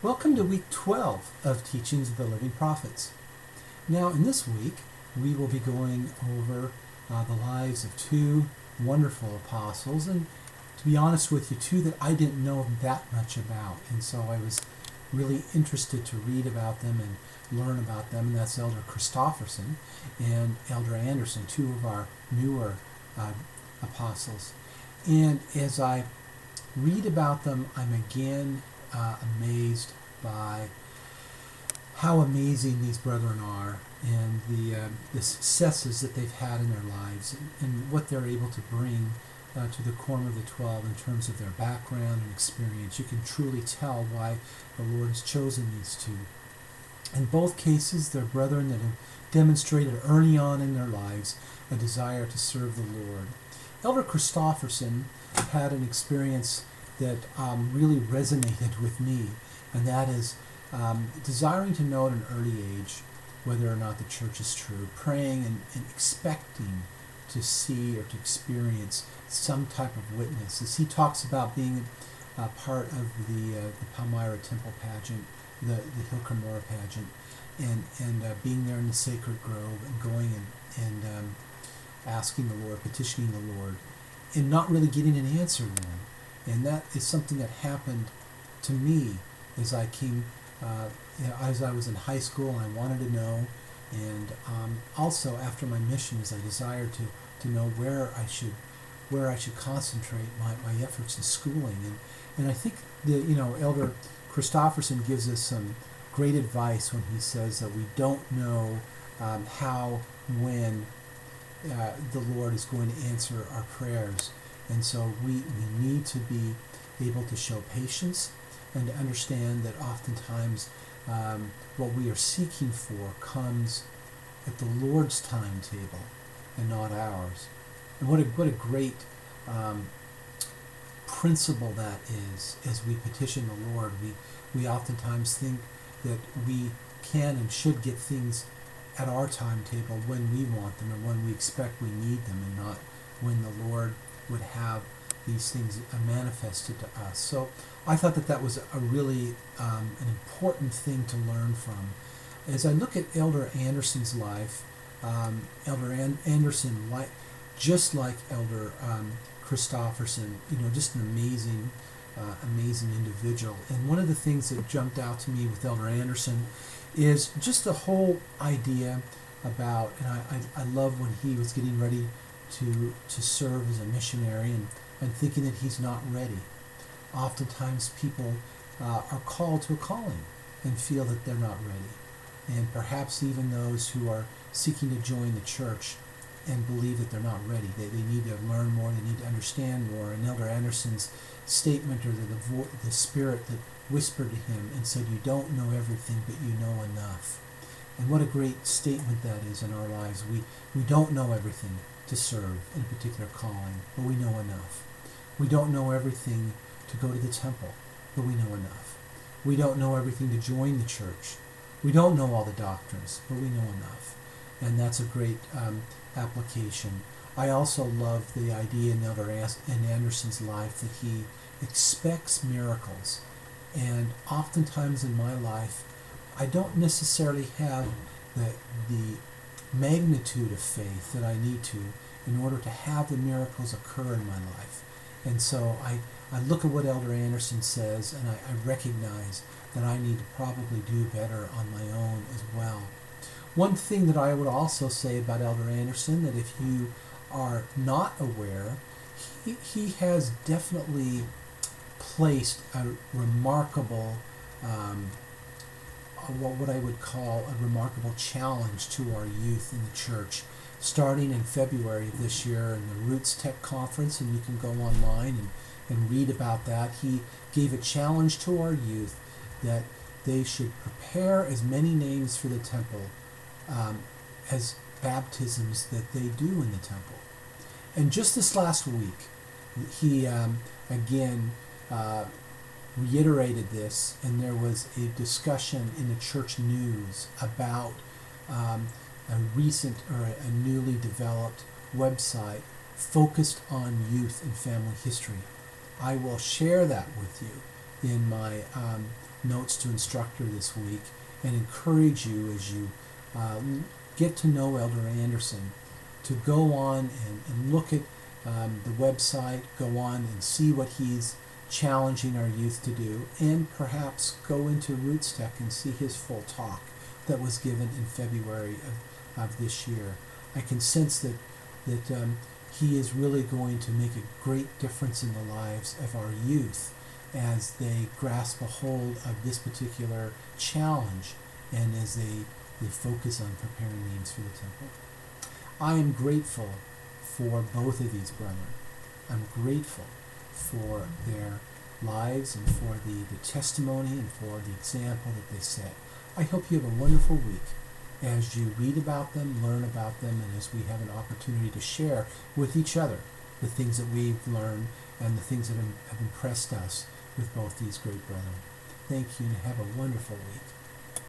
Welcome to week 12 of Teachings of the Living Prophets. Now, in this week, we will be going over the lives of two wonderful apostles, and to be honest with you, two that I didn't know that much about, and so I was really interested to read about them and learn about them, and that's Elder Christofferson and Elder Anderson, two of our newer apostles. And as I read about them, I'm again amazed by how amazing these brethren are and the successes that they've had in their lives and what they're able to bring to the Quorum of the 12 in terms of their background and experience. You can truly tell why the Lord has chosen these two. In both cases, they're brethren that have demonstrated early on in their lives a desire to serve the Lord. Elder Christofferson had an experience that really resonated with me, and that is desiring to know at an early age whether or not the church is true, praying and expecting to see or to experience some type of witness. As he talks about being part of the Palmyra Temple pageant, the Hilkermora pageant, and being there in the sacred grove and going and asking the Lord, petitioning the Lord, and not really getting an answer then. And that is something that happened to me as I came, as I was in high school and I wanted to know, and also after my missions, I desired to know where I should concentrate my efforts in schooling. And I think that Elder Christofferson gives us some great advice when he says that we don't know how, when the Lord is going to answer our prayers. And so we need to be able to show patience and to understand that oftentimes what we are seeking for comes at the Lord's timetable and not ours. And what a great principle that is. As we petition the Lord, we oftentimes think that we can and should get things at our timetable when we want them and when we expect we need them, and not when the Lord would have these things manifested to us. So I thought that was a really an important thing to learn from. As I look at Elder Anderson's life, Elder Anderson, just like Elder Christofferson, just an amazing individual. And one of the things that jumped out to me with Elder Anderson is just the whole idea about, and I love when he was getting ready to serve as a missionary and thinking that he's not ready. Oftentimes people are called to a calling and feel that they're not ready. And perhaps even those who are seeking to join the church and believe that they're not ready. They need to learn more, they need to understand more. And Elder Anderson's statement, or the Spirit that whispered to him and said, "You don't know everything, but you know enough." And what a great statement that is in our lives. We don't know everything to serve in a particular calling, but we know enough. We don't know everything to go to the temple, but we know enough. We don't know everything to join the church. We don't know all the doctrines, but we know enough. And that's a great application. I also love the idea in Elder Anderson's life that he expects miracles. And oftentimes in my life, I don't necessarily have the magnitude of faith that I need to in order to have the miracles occur in my life. And so I look at what Elder Anderson says, and I recognize that I need to probably do better on my own as well. One thing that I would also say about Elder Anderson, that if you are not aware, he has definitely placed a remarkable what I would call a remarkable challenge to our youth in the church, starting in February of this year in the Roots Tech Conference, and you can go online and read about that. He gave a challenge to our youth that they should prepare as many names for the temple as baptisms that they do in the temple. And just this last week, he again reiterated this, and there was a discussion in the church news about a recent or a newly developed website focused on youth and family history. I will share that with you. in my notes to instructor this week and encourage you as you get to know Elder Anderson to go on and look at the website, go on and see what he's challenging our youth to do, and perhaps go into Roots Tech and see his full talk that was given in February of this year. I can sense that he is really going to make a great difference in the lives of our youth as they grasp a hold of this particular challenge and as they focus on preparing names for the temple. I am grateful for both of these brethren. I'm grateful for their lives and for the testimony and for the example that they set. I hope you have a wonderful week as you read about them, learn about them, and as we have an opportunity to share with each other the things that we've learned and the things that have impressed us with both these great brethren. Thank you and have a wonderful week.